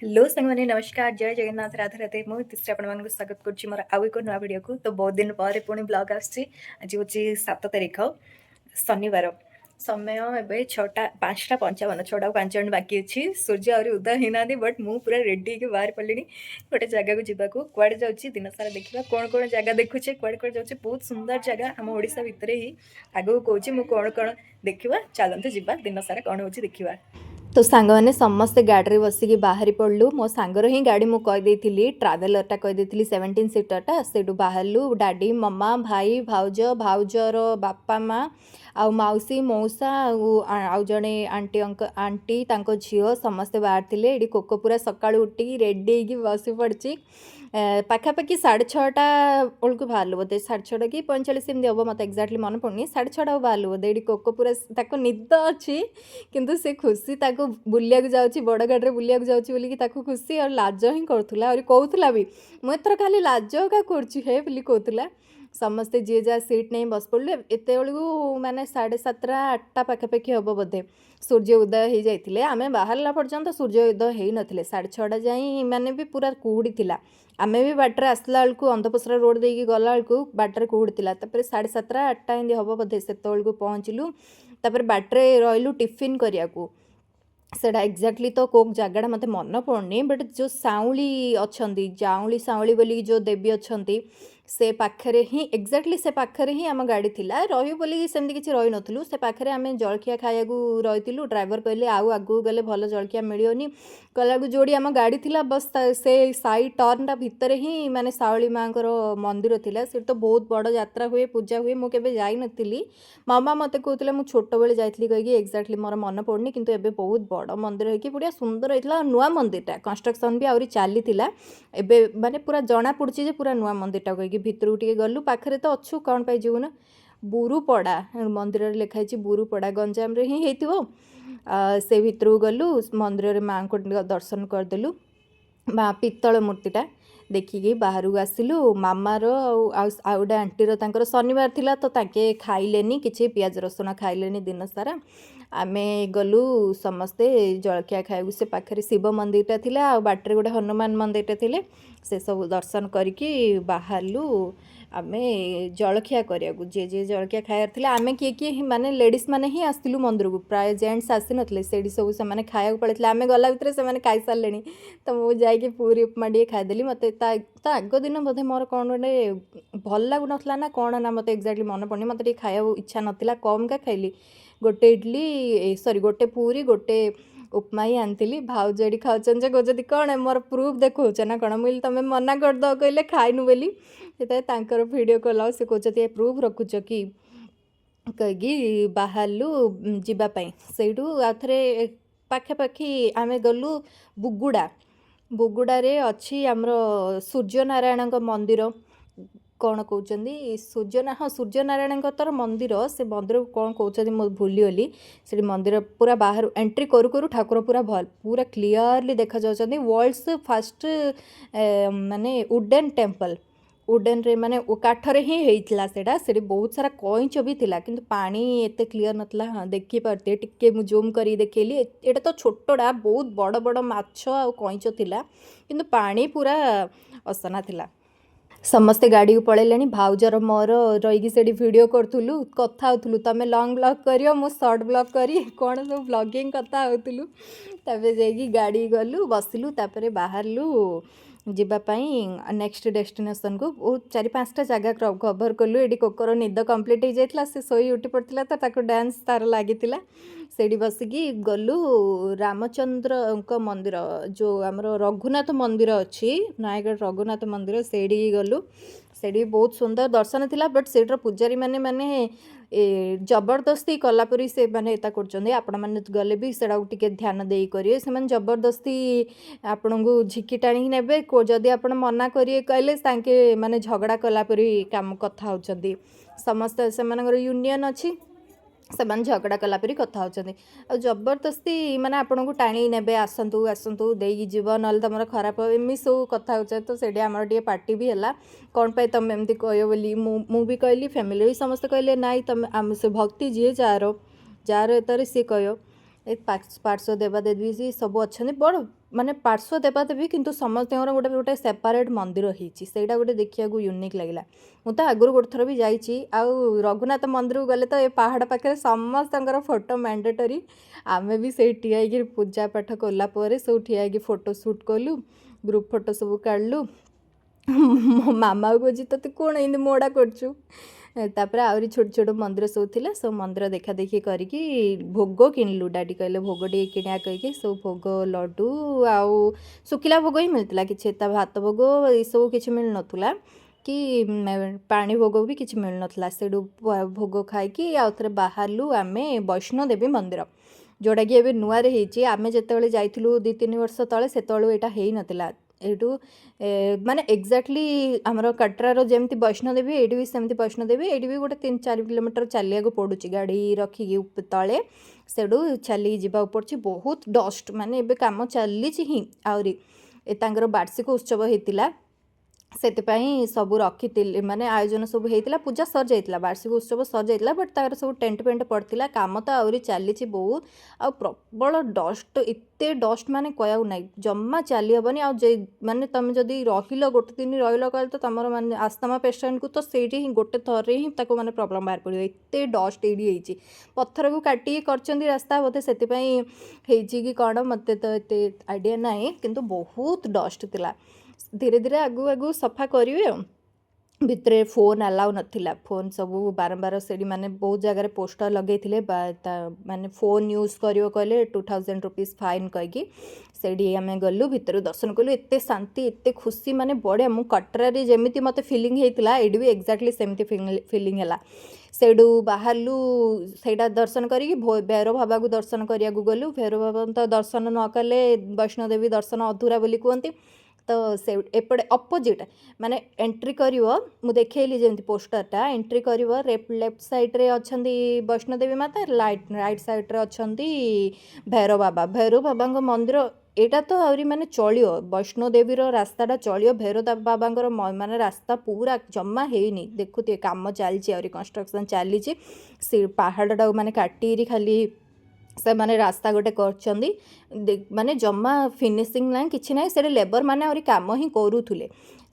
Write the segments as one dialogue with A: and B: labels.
A: Hello साଙ୍ଗମାନେ नमस्कार जय जगन्नाथ राधे राधे ମୁଁ ତିଶ୍ରୀ ଆପଣମାନଙ୍କୁ ସ୍ୱାଗତ କରୁଛି ମୋର ଆଉ ଏକ ନୂଆ ଭିଡ଼ିଓକୁ। ତ ବହୁତ ଦିନ ପରେ ପୁଣି ବ୍ଲଗ୍ ଆସୁଛି। ଆଜି ହେଉଛି 7 ତାରିଖ ଶନିବାର। ସମୟ ଏବେ 5:55 6ଟାକୁ 5 ମିନିଟ୍ ବାକି ଅଛି। ସୂର୍ଯ୍ୟ ଆହୁରି ଉଦୟ ହେଇନାହାନ୍ତି ବଟ୍ ମୁଁ ପୁରା ରେଡ଼ି ହେଇକି ବାହାରି ପଡ଼ିଲିଣି ଗୋଟେ ଜାଗାକୁ ଯିବାକୁ। କୁଆଡ଼େ ଯାଉଛି ଦିନ ସାରା ଦେଖିବା କ'ଣ କ'ଣ ଜାଗା ଦେଖୁଛେ କୁଆଡ଼େ କୁଆଡ଼େ ଯାଉଛି। ବହୁତ ସୁନ୍ଦର ଜାଗା ଆମ ଓଡ଼ିଶା ଭିତରେ ହିଁ। ଆଗକୁ କହୁଛି ମୁଁ କ'ଣ କ'ଣ ଦେଖିବା ଚାଲନ୍ତୁ ଯିବା ଦିନ ସାରା କ'ଣ ହେଉଛି ଦେଖିବା। तो सांगने समस्ते गाड़ी रे बसिकी बाहरी पड़लु मो सांगर ही गाड़ी मु कहीदेली ट्रावेलरटा कहीदेली 17 सीटरटा सेठू बाहरलु डाडी मम्मा भाई भाउज भाउजर बापा माँ आउ मौसी मौसा आउ जड़े आंटी आंटी तांको झील समस्ते बाहर थे ये कोको पूरा सका उठी रेडी होगी बसी पड़ी पाखापाखि 6:30 बेलू बाहर बोधे 6:30 कि 45 एमती हम मत एक्जाक्टली मन पड़नी 6:30 बाहर बोधे ये कोको पूरा ताको निद अच्छी किंतु से खुशी ताको बुलिया जाऊँगी बड़ गाड़ी बुलिया जाऊँगी बोलिकी खुशी और लाज ही करूला और कहूला भी मुझे खाली लाज का करुँ बोली कहूला समस्ते जी जहाँ सीट नहीं बस पड़े एत माने 7:30 8टा पाखापाखि हम बोधे सूर्य उदय हो जाते आम बाहर पर्यंत सूर्य उदय हो ना 6:30 जाए मैंने भी पूरा कुहुड़ी थिला आमे भी बाटर आसला बेलू अंधपसरा रोड देकी गला बेलू बाटर कुहुड़ी थिला 7:30 8टा एमती हम बोधे से पहुँचलु तापर बाटरे रही टिफिन करिया को सेटा एक्जाक्टली तो कोक जगह मत मन पड़नी बट जो साउली अच्छा जाउली साउली बोली जो देवी अच्छा से पाखरे ही एक्जाक्टली से पाखरे ही आम गाड़ी थिला रही बोली सेमती किसी रही नथुलु से पाखरे आम जलखिया खाया रही ड्राइवर कहले आउ आगू गले भल जलखिया मिलियोनी कहला जोड़ी आम गाड़ी थिला बस से साइड टर्नटा भितर ही माने साउली माँ मंदिर थिला से तो बहुत बड़ यात्रा हुए पूजा हुए मुझे जाई नथिली मामा मते कहते मुझे छोट बेले जाइली कहीकि एक्जाक्टली मोर मन पड़नी किंतु एबे बहुत बड़ मंदिर होगी बढ़िया सुंदर होता नुआ मंदिरटा कंस्ट्रक्शन भी आहरी चली एबे माने पूरा जना पड़ी जे पूरा नुआ मंदिरटा कहीकि भितर टे गलु पाखे तो अच्छु कौन पाई जीवु ना बुरुपड़ा मंदिर लिखाई बुरुपड़ा गंजाम रे ही से भितर गलु मंदिर माँ को दर्शन करदेलु माँ पित्तल मूर्तिटा देखिकी बाहर आसिलु मामार आउ गोटे आंटीर तांकर शनिवार थिला तो ताके खाइलेनी किछि पियाज रसुण खाइलेनी दिन सारा आमे गलु समस्ते जलखिया खाइबु से पाखरे शिव मंदिरटा थिला आ बाटरे गोटे हनुमान मंदिरटा थिले से सब दर्शन करिकी बाहरलु आमे जलखिया करिया जे जे जलखिया खाइबार थिला आमे किए माने लेडीज माने ही आसिलु मंदिर को प्राय जेंट्स आसी नथले सेडी सब से माने खाया पड़े आमे गला भितर से माने खाई सारे तो मुझे जाइए पूरी उपमा टे खाईदेली मत आग दिन बोधे मोर कौन गोटे भल लगुनला ना कौन ना मत एक्जाक्टली मन पड़नी मत खाया इच्छा नाला कम का खाइली गोटे इडली सॉरी गोटे पूरी गोटे उपमा ही आनी भाउज ये खाऊन जे कौन कौन मोर प्रूफ देखा ना कौन मुझे तुम मना करद कहले खाइनु बोली से वीडियो कॉल से कहते प्रूफ रखुच कि कहीकि बाहरलु जीवाई से आउे पाखापाखि आम गलु बुगुड़ा बुगुड़े अच्छी आमर सूर्यनारायण मंदिर कौन कहते सूर्य हाँ सूर्यनारायण तर मंदिर से मंदिर कौन कहते मुझे भूलीगली से मंदिर पूरा बाहर एंट्री करू करू ठाकुर पूरा भल पूरा क्लीयरली देखा जाउछन्ती वर्ल्ड्स फास्ट माने वुडन टेम्पल वुडन रे माने काठरे ही होइतला सेटा बहुत सारा कईच भी थिला किंतु पानी एते क्लीयर नथला हाँ देखि पारते टिके मु जूम करी देखैली एटा तो छोटडा बहुत बड़ बड़ माछ आ कईच थिला किंतु पानी पूरा असना थिला समस्ते गाड़ी को पलैले भाउजर मोर रही से वीडियो करूँ कथा होलु तुम लंग ब्लॉग करियो मु शॉर्ट ब्लॉग करी कौन सब ब्लॉगिंग कथा होलु तबे जाइए गाड़ी गलु बसिलु तापर बाहरलु जीवाई नेक्स्ट डेस्टिनेशन को बहुत 4-5टा जगह कवर कलु ये कोकर निद कंप्लीट हो जाता से सोई उठी पड़ता तो डांस तार लगी से बसिकी गलु रामचंद्र मंदिर जो आमर रघुनाथ मंदिर अच्छी नयगढ़ रघुनाथ मंदिर से गलु से बहुत सुंदर दर्शन थिला बट सेठर पूजारी माने माने जबरदस्ती कलापरी से माने एता करछन्ते आपण माने गले भी सेडा टिके ध्यान देई करिए से माने जबरदस्ती आपण को झिकी टाणी नेबे जदि आपण मना करिए कहले तांके माने झगड़ा कलापरी काम कथा होचन्ती समस्त से मानकर यूनियन अच्छी से झगड़ा कलापरी कथा होचन्ती आ जबरदस्ती माने आपण को टाणी नेबे आसंतु आसंतु देई जीव नल तमर खराब एमि सब कथा होचे तो सेडी हमर टिके पार्टी भी हला कौन पे तुम एमती कह बोली मु भी कहली फैमिली भी समस्त कहले नाई तुम आम से भक्ति जी जार जार एतर सी कह ए पार्श्व देवादेवी सब अच्छा बड़ माने पार्श्व देवादेवी किंतु समस्त गोटे गोटे सेपरेट मंदिर होती सहीटा गोटे देखा यूनिक लगे मुझे आगुरी गोटे थर भी जाइए आउ रघुनाथ मंदिर को गले तो ये पहाड़ पाखे समस्त फोटो मैंडेटरी आमे भी से ठिया पूजा पाठ कलापर सब ठिया फोटो सुट कलु ग्रुप फोटो सब काढ़लु मो मामा को कहे तो कौन एमती मोड़ा करचु तापर आहरी छोट छोट मंदिर सब थिला सब मंदिर देखा देखी करके भोग किणलु डाडी कहले भोग टे किणा कहीकि सब भोग लड्डू आउ सुखिला भोग ही मिलता किसी भात भोग ये सब किसी मिल नथुला कि पानी भोग भी किसी मिल नथला से भोग खाई आउ थे बाहरलु आमे वैष्णो देवी मंदिर जोटा कि एबे नुआ रे हेची आमे जेतेबेले जाइथिलु 2-3 वर्ष तले सेतेबेले एटा हेई नथिला एटू माने एक्जाक्टली आमर कटरार जमती वैष्णोदेवी ये भी सेमती वैष्णोदेवी ये भी गोटे 3-4 किलोमीटर चलिया पड़ुची गाड़ी रखिकी तले सेडू चली जावा पड़ी बहुत डस्ट माने एबे काम चली ही आहरी तांकर वार्षिक उत्सव होता से सब रखी माने आयोजन सब होता पूजा सर जाइला वार्षिक उत्सव सर जाइला बट तार सब टेंट पेंट पड़ता काम तो आहरी चली बहुत आ प्रबल डस्ट एते डस्ट माने कहू ना जम्मा चली हेनी आ माने तुम जदि रहिल गोटे दिन रहिल कहले तो तुम माने आस्थमा पेसेंट को तो से ही गोटे थर ही माने प्रॉब्लम बाहर पड़ो एते डस्ट ये पत्थर को काटिकी कर रास्ता बोधे से कि कौन मत तो ये आइडिया ना किंतु बहुत डस्ट थिला धीरे धीरे आगु आगु सफा करेंगे भितर फोन अलाउ नथिला फोन सब बारंबार से माने बहुत जगह पोस्टर लगे माने फोन यूज करियो कहले 2000 रुपीज फाइन कहीकि से आम गलु भितर दर्शन कलु एते शांति एते खुशी माने बढ़िया मु कटरारे जेमिति मते फीलिंग होता ये भी एक्जाक्टली सेमती फीलिंग है सेडू बाहरलु सेटा दर्शन करी भैरव बाबा को दर्शन करिया गलु भैरव बाबा तो दर्शन न कले वैष्णोदेवी दर्शन अधूरा बोली कहते तो से एपटे अपोजिट माने एंट्री करिवो मु देखैली जेमती पोस्टरटा एंट्री करिवो लेफ्ट साइड रे अछंती वैष्णोदेवी माता राइट साइड रे अछंती भैरव बाबा मंदिर एटा तो आहरी माने चलियो वैष्णोदेवीर रास्ताटा चलियो भैरव बाबांकर माने रास्ता पूरा जम्मा हेनी देखुते काम चलछि आहरी कंस्ट्रक्शन चलछि से पहाड़टा माने काटीरी खाली से माने रास्ता गोटे कर माने जम्मा फिनिशिंग ना कि ना से लेबर माने आहरी काम ही करूले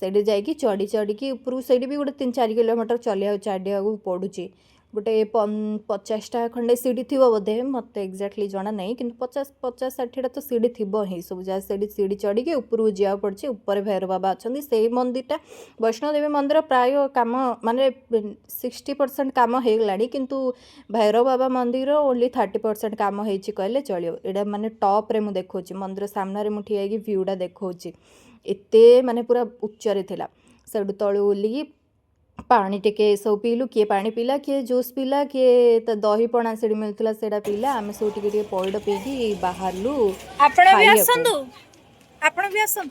A: से जाकि चढ़ी चढ़ी ऊपर से भी गोटे 3-4 किलोमीटर चलिया चढ़िया पड़ुची गोटे 50टा खंडे सीढ़ी थी बोधे मत एक्जाक्टली जना नहीं कि 50-60टा तो सीढ़ी थी ही सब जगह सीढ़ी चढ़ी के ऊपर जा पड़ी ऊपर भैरव बाबा अच्छा से मंदिरटा वैष्णोदेवी मंदिर प्राय काम माने 60% काम हो गला किंतु भैरव बाबा मंदिर ओनली 30% काम होती कहले चलो यहाँ माने टॉप रे मु देखो मंदिर सामने मुझे ठिया व्यूटा देखो एते माने पूरा उच्चरे थिला सेडू तळु ओल्ली पानी टिके सब पीलु किए पानी पीला किए जूस पीला किए तो दही पणा से मिलता से पीला आम सब टे पइड पीकी बाहरलु
B: आपण भी आसंदु आपण भी आसन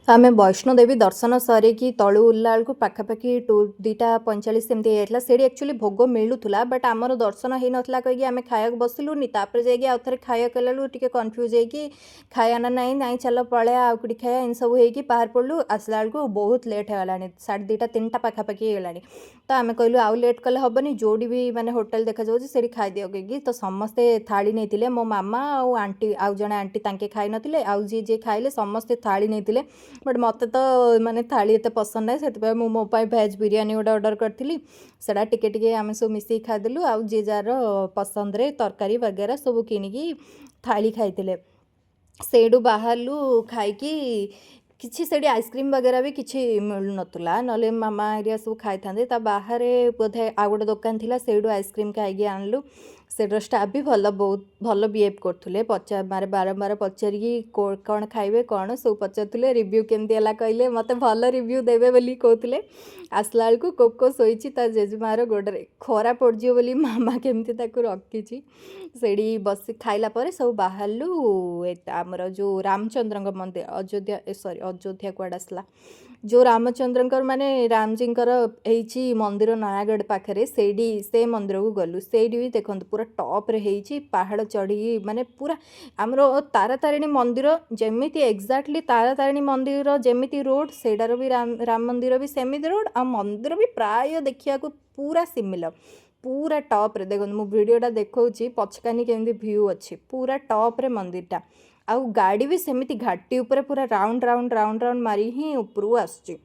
A: आम वैष्णोदेवी दर्शन सरिकी तलू उल्ला बेलू पाखापाखि 2:45 एमती जाइला से एक्चुअली भोग मिलूला बट आमर दर्शन हो नाला कहीं आम खाया बसलुनी तापर जाइए आउ थे खाया कलू टे कन्फ्यूज होगी खाया ना नाई नाई चल पड़े आउ कटी खाया इन सब होगी बाहर पड़लु आसला बेलू बहुत लेट हो गलानी 2:30-3टा पाखापाखि होगा तो आम कहलु आउ लेट कले हेनी जोड़ी भी माने होटेल देखा जाऊँ से खाईदियो कहीं तो समस्ते थाली नहीं मो मामा आउ आंटी आउ जड़े आंटी तांके खाई नथिले आउ जी जे खाइले समस्ते थाली नहीं बट मत तो माने थाली एत पसंद ना से मो भेज बिरियानी गोटे ऑर्डर करी से टिके आम सब मिसई खाईदेलु आउ जी जार पसंद रे तरकारी वगैरह सब किनिकी थाली खाई सेडू बाहरलु खाईकी किसी से आइसक्रीम वगैरह भी किसी मिलू नथुला नले मामा एरिया सब खाई था बाहर बोधे आ गोटे दुकान थी सेडू आइसक्रीम खाई आनलु सेटर स्टाफ भी भल बहुत भल बिहेव करते पचार मारे बारंबार पचारि कौन खाइबे कौन सब पचारुले रिव्यू केमती है कहले मत भल रिव्यू देवे बोली कहते आसला बेलू कोको शोची जेजेमार गोड़े खरा पड़ो बोली मामा केमती रखी से बस खाइला सब बाहरलु आमर जो रामचंद्र मंदिर अयोध्या सॉरी अयोध्या कौड़ आसला जो रामचंद्र माने रामजी होती मंदिर नयागढ़ पाखे से मंदिर को गलु से भी देखो पूरा पूरा टॉप रे ହେଇଛି ପାହାଡ଼ ଚଢ଼ିକି ମାନେ ପୁରା ଆମର ତାରାତାରିଣୀ ମନ୍ଦିର ଯେମିତି ଏକ୍ଜାକ୍ଟଲି ତାରାତାରିଣୀ ମନ୍ଦିର ଯେମିତି ରୋଡ଼ ସେଇଟାର ବି ରାମ ମନ୍ଦିର ବି ସେମିତି ରୋଡ଼ ଆଉ ମନ୍ଦିର ବି ପ୍ରାୟ ଦେଖିବାକୁ ପୁରା ସିମିଲର पूरा टॉप रे देखो मु वीडियोटा देखौछि पछकानी केमती व्यू अच्छी पूरा टॉप रे मंदिरटा आउ गाड़ी भी सेमिति घाटी ऊपर पूरा राउंड राउंड राउंड राउंड मारी ही ऊपर आसुची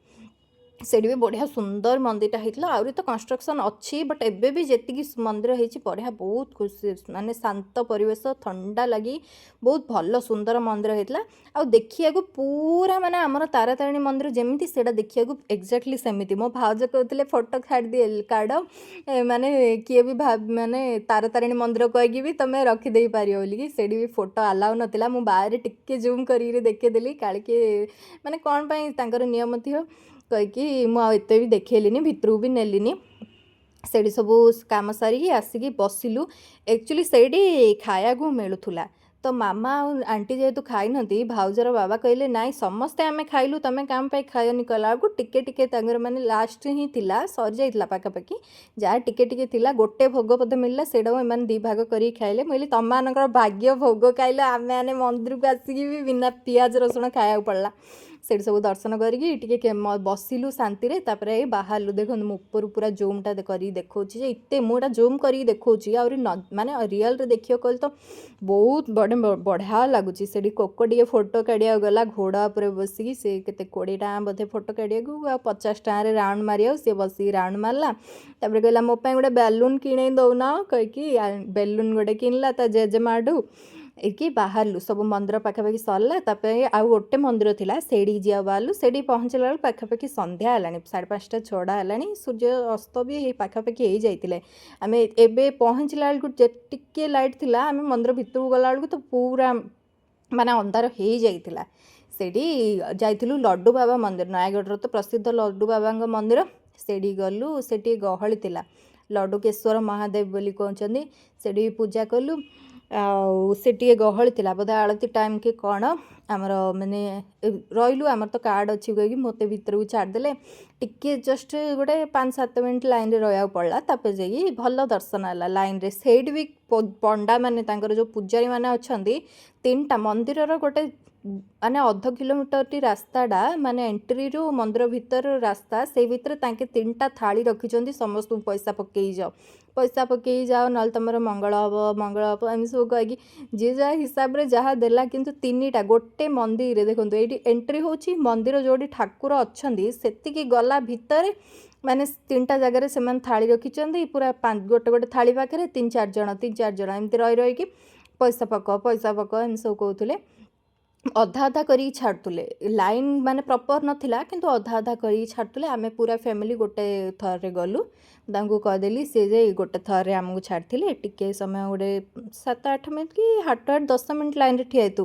A: सेठी भी बढ़िया सुंदर मंदिरटा होता आहरी तो कंस्ट्रक्शन अच्छी बट एबे भी जी मंदिर होती बढ़िया बहुत खुशी माने शांत परिवेश ठंडा लगी बहुत भल सुंदर मंदिर होता आ देखिया पूरा माने आमर तारातारिणी मंदिर जमी से देखिया एक्जाक्टली सेमती मो भाउज कहते फोटो दिए काढ़ माने किए भी माने तारातारिणी मंदिर कहीकि भी तुम रखिदे पार बोलिकी से भी फोटो अलाउ नाला मु बाहर टिके जूम कर देखेदेली काले माने कौन पर नियम थी कहीकि मुझे भी देखली भितर भी नेलिनी से सब कम सारिकी आसिकी बसिलु एक्चुअली से खाया मिलूला तो मामा आंटी जेहेतु खाई नी भाउजर बाबा कहले नाई समस्ते आम खाइलु तुम कम खायनी कहला टिके टिके माने लास्ट ही थिला सरी जाइला पाखापाखि जहाँ टिके टिके थिला गोटे भोग पदे मिलला से दी भाग कर खाइले मुझे तुम मान भाग्य भोग खाइल आम मैंने मंदिर को आसिकी भी बिना पियाज रसुण खाया पड़ला से सब दर्शन करके बसिलु शांति रे तापर बाहरलु देखो ऊपर पूरा जूमटा कर देखा एत मुझा जूम कर देखा माने रियल रे देखिए कहल तो बहुत बढ़िया लगुच से कोको फोटो काढ़ा गला घोड़ा पर बसिकी से केते 20 टका बोधे फोटो काढ़ा 50 टकर राउंड मारिया सी बस राउंड मारला तापर कहला मो गोटे बेलून किणे दौना कहीकि बेलून गोटे किनला जेजेमाडू कि बाहरलु सब मंदिर पाखापाखि सरला तापर आउ गोटे मंदिर थिला सेठी जिया बाहरलु सेठी पहुँचला पाखापाखि संध्या हलानी 5:30 6टा हलानी सूर्य अस्त भी पाखापाखि हो जाइतिले आमे एबे पहुँचला टिके लाइट थिला आमे मंदिर भितर गला तो पूरा माने अंधार हो जाइतिला सेठी जाइतिलु लड्डू बाबा मंदिर नयागढ़ तो प्रसिद्ध लड्डू बाबा मंदिर सेठी गलु सेठी गहली थिला लड्डूकेश्वर महादेव बोली कहते सेठी पूजा कलु से गहली थी बोधे आलती टाइम कि कौन आमर माने रही आमर तो कार्ड अच्छी कहीकि मत भर को छाड़दे टिके जस्ट गोटे 5-7 मिनट लाइन रे रहा पड़ा तापर जाइए भल दर्शन है लाइन रे सेठ भी पंडा माने जो पूजारी माने अच्छा 3टा मंदिर गोटे माने 0.5 किलोमीटर रास्ताटा माने एंट्री रू मंदिर भीतर रास्ता से भितर तांके 3टा थाली रखिंट समस्त पैसा पकई जाओ ना तुम मंगल हम एम सब कहीकि जी जहाँ हिसाब से जहाँ देला किंतु 3टा गोटे मंदिर देखो ये एंट्री होची मंदिर जोड़ी ठाकुर अच्छा से गला भितर माने 3टा जगह से थाली रखिंट पूरा गोटे गोटे थाली पाखे 3-4 जन एमती रही पैसा पक एम सब कहते अधा अधा करी छाड़ुले लाइन माने प्रॉपर नथिला किंतु अधा अधा करी छाड़ुले आमे पूरा फैमिली गोटे थर रे गलु दांगु कहदेली से जे गोटे थर रे आमको छाड़थिले टिके समय गोटे 7-8 मिनट कि 8-10 मिनट लाइन रे ठिया तू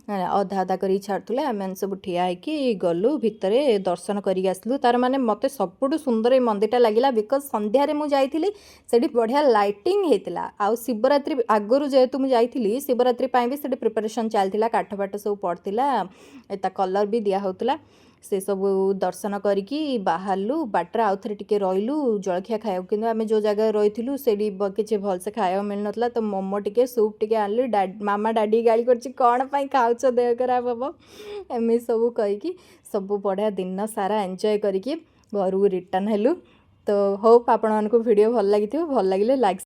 A: अधा अधा करी छाड़ुले आमे सब ठिया कि गलु भितरे दर्शन करी आसलु तार माने मते सबुठु सुंदर ए मंदिरटा लागिला बिकॉज संध्या रे मु जाइथिली सेठी बढ़िया लाइटिंग हेतिला आ शिवरात्रि आगरु जेहेतु मु जाइथिली शिवरात्रि पई भी सेठी प्रिपरेशन चलतिला काठ पाठ सब पड़ता एता कलर भी दिया होतला से सब दर्शन करिकी बाहरलु बाटर आउ थे टिके रहिलु जलखिया खाया कि आम जो जगह रही से किसी भलसे खाया मिल नाला तो मोमो टिके सूप टिके आनली मामा डाडी गाड़ी कर कौन पाई खाऊच देह खराब हम एम सब कहीकि सब बढ़िया दिन सारा एंजॉय करिकी घर को रिटर्न हेलु तो होप आपण मानक वीडियो भल लगी भल लगे लाइक